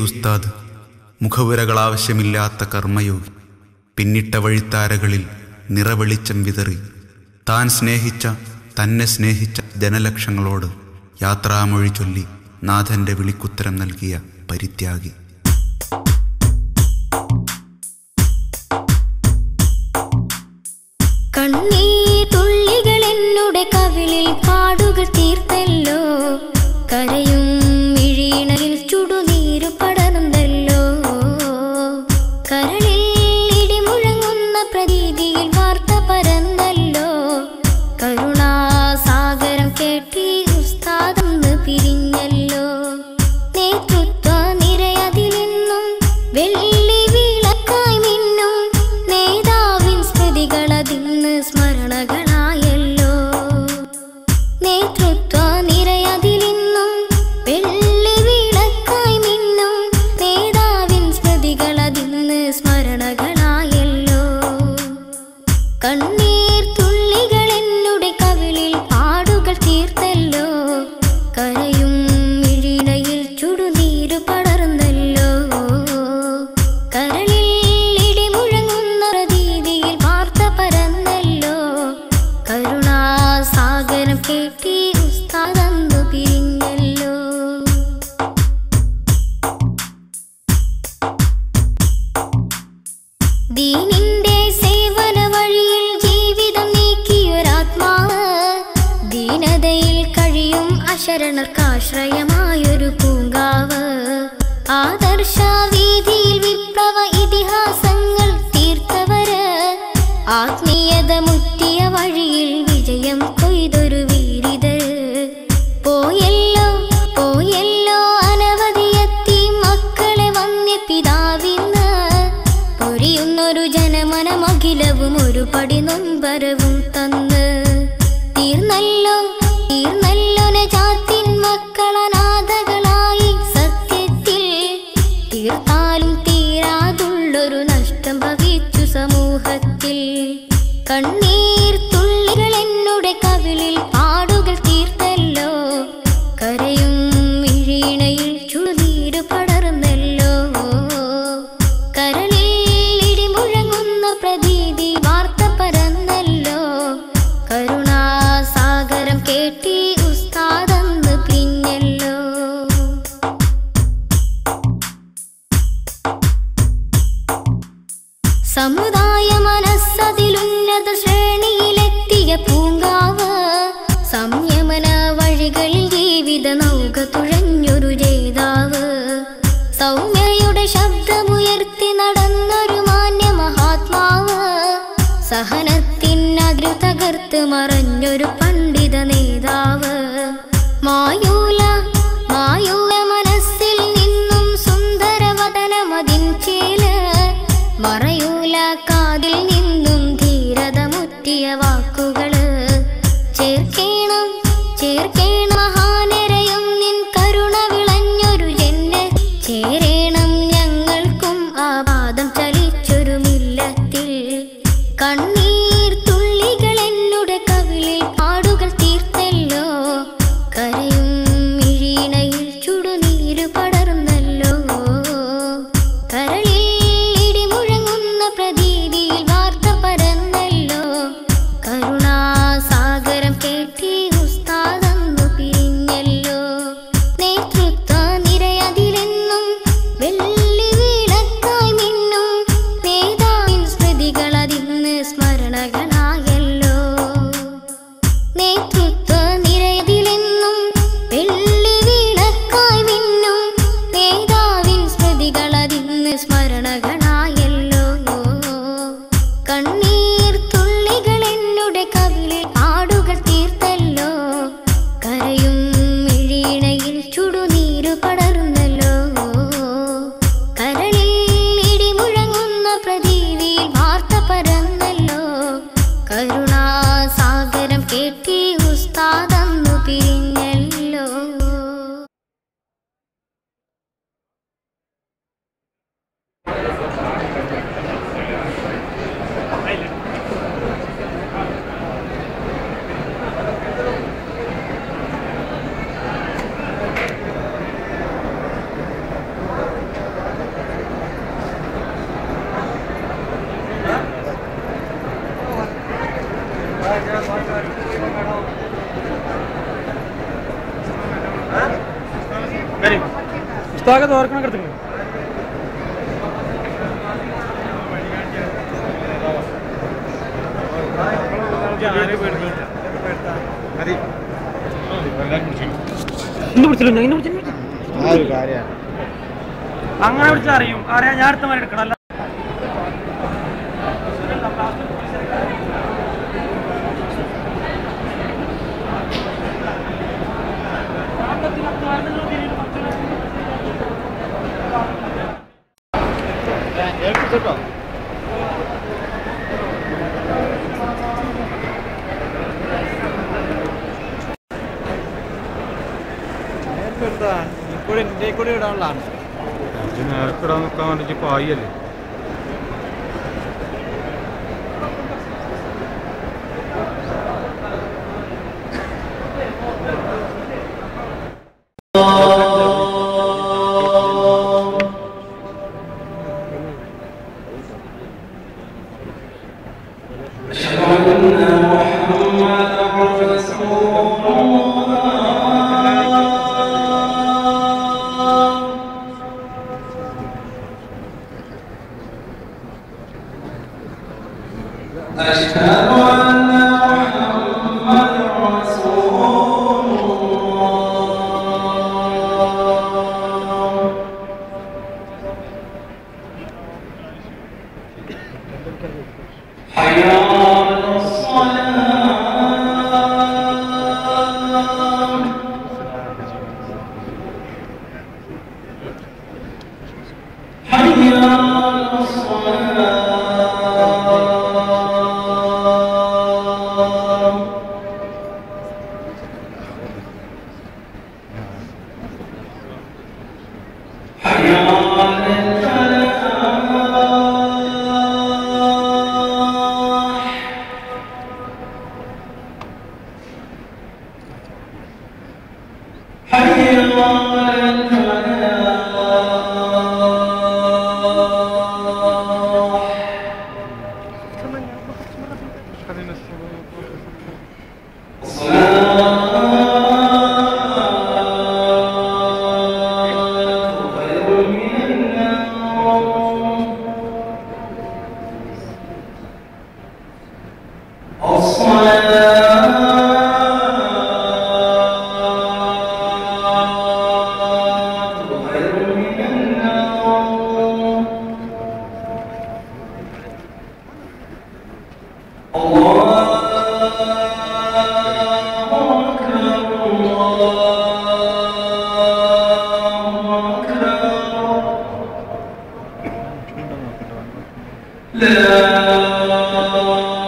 ഉസ്താദ്, മുഖവുരകളാവശ്യമില്ലാത്ത കർമ്മയോഗി, പിന്നിട്ട വഴിത്താരകളിൽ നിറവെളിച്ചം വിതറി താൻ സ്നേഹിച്ച തന്നെ സ്നേഹിച്ച ജനലക്ഷങ്ങളോട് യാത്രാമൊഴി ചൊല്ലി നാഥൻ്റെ വിളിക്കുത്തരം നൽകിയ പരിത്യാഗി. കണ്ണീർത്തുള്ളികളെന്നുടെ കവിളിൽ പാടുകൾ തീർത്തല്ലോ, കരയും മിഴീണയിൽ ചുടുനീരു പടർന്നല്ലോ, കരളിൽ ഇടിമുഴങ്ങുന്ന പ്രതീതിയിൽ വാർത്ത പരന്നല്ലോ, കരുണാസാഗരം കേട്ടി ഉസ്താദെന്ന് പിരിഞ്ഞല്ലോ, നേതൃത്വ നിരയതിലെന്നും വെള്ളി വിളക്കായി മിന്നും നേതാവിൻ സ്മൃതികളതിന്ന് സ്മരണകളായല്ലോ, നേതൃത്വ നിരയതിലെന്നും വെള്ളി വിളക്കായി മിന്നും നേതാവിൻ സ്മൃതികളതിന്ന് സ്മരണകളായല്ലോ, കണ്ണീർത്തുള്ളികളെന്നുടെ കവിളിൽ പാടുകൾ തീർത്തല്ലോ, കരയും മിഴിനയിൽ ചുടുനീരു പടർന്നല്ലോ, കരളിൽ ഇടിമുഴങ്ങുന്ന പ്രതീതിയിൽ വാർത്ത പരന്നല്ലോ, കരുണാസാഗരം കേട്ടി ഉസ്താദെന്ന് പിരിഞ്ഞല്ലോ. ദീനിന്റെ സേവന വഴിയിൽ ജീവിതം നീക്കിയൊരാത്മാവ്, ദീനതയിൽ കഴിയും അശരണർക്കാശ്രയമായൊരു പൂങ്കാവ്, ആദർശ വീതിയിൽ വിപ്ലവ ഇതിഹാസങ്ങൾ തീർത്തവര്, ആത്മീയത മുറ്റിയ വഴിയിൽ വിജയം കൊയ്തൊരു വീരിതര്, പോയല്ലോ പോയല്ലോ അനവധിയെത്തി മക്കളെ വന്യ പിതാവിന്ന്, പൊരിയുന്നൊരു ജനമനമഖിലവും ഒരു പടി നൊമ്പരവും തന്ന്, തീർന്നല്ലോ തീർന്നല്ലോ നജാത്തിൻ മക്കളനാഥകളായി സത്യത്തിൽ, തീർത്താലും തീരാതുള്ളൊരു നഷ്ടം ഭവിച്ചു സമൂഹത്തിൽ, കണ്ണീർത്തുള്ളികളെന്നുടെ കവിളിൽ പാടുകൾ തീർത്തല്ലോ, കരയും മിഴീണയിൽ ചുടുനീരു പടർന്നല്ലോ, കരളിൽ ഇടിമുഴങ്ങുന്ന പ്രതീതി വാർത്ത പരന്നല്ലോ, കരുണാസാഗരം കേട്ടി ഉസ്താദെന്ന് പിരിഞ്ഞല്ലോ. സമുദായ മനസ്സതിലുന്നത ശ്രേണിയിലെത്തിയ പൂങ്കാവ്, സംയമന വഴികളിൽ ജീവിത നൗക തുഴഞ്ഞൊരു ജേതാവ്, സൗമ്യയുടെ ശബ്ദമുയർത്തി നടന്നൊരു മാന്യ മഹാത്മാവ്, സഹനത്തിനതിരു തകർത്ത് മറഞ്ഞൊരു പണ്ഡിത നേതാവ്, മായൂല മായൂല മനസ്സിൽ നിന്നും സുന്ദരവദനമതിൻ ചേല്, മറയൂല കാതിൽ നിന്നും ധീരത മുറ്റിയ വാക്കുകള്, ചേർക്കേണം ചേർക്കേണം മഹാനരയും നിൻ കരുണ വിളഞ്ഞൊരു ജന്മ, ചേരേണം ഞങ്ങൾക്കും ആ പാദം ചലിച്ചൊരു മില്ലത്തിൽ, കണ്ണീർത്തുള്ളികളെന്നുടെ കവിളിൽ പാടുകൾ തീർത്തല്ലോ, കരയും മുഫ്താഖ് തോർക്കണം കിടക്കുന്നു. അങ്ങനെ വിളിച്ചാൽ അറിയും. അറിയാം, ഞാൻ അടുത്ത മാറി എടുക്കണം. അല്ല കൂടെ ഇടാനുള്ളതാണ്. നേരക്കിടാൻ നിൽക്കാൻ വേണ്ടി പായല്ലേ. لا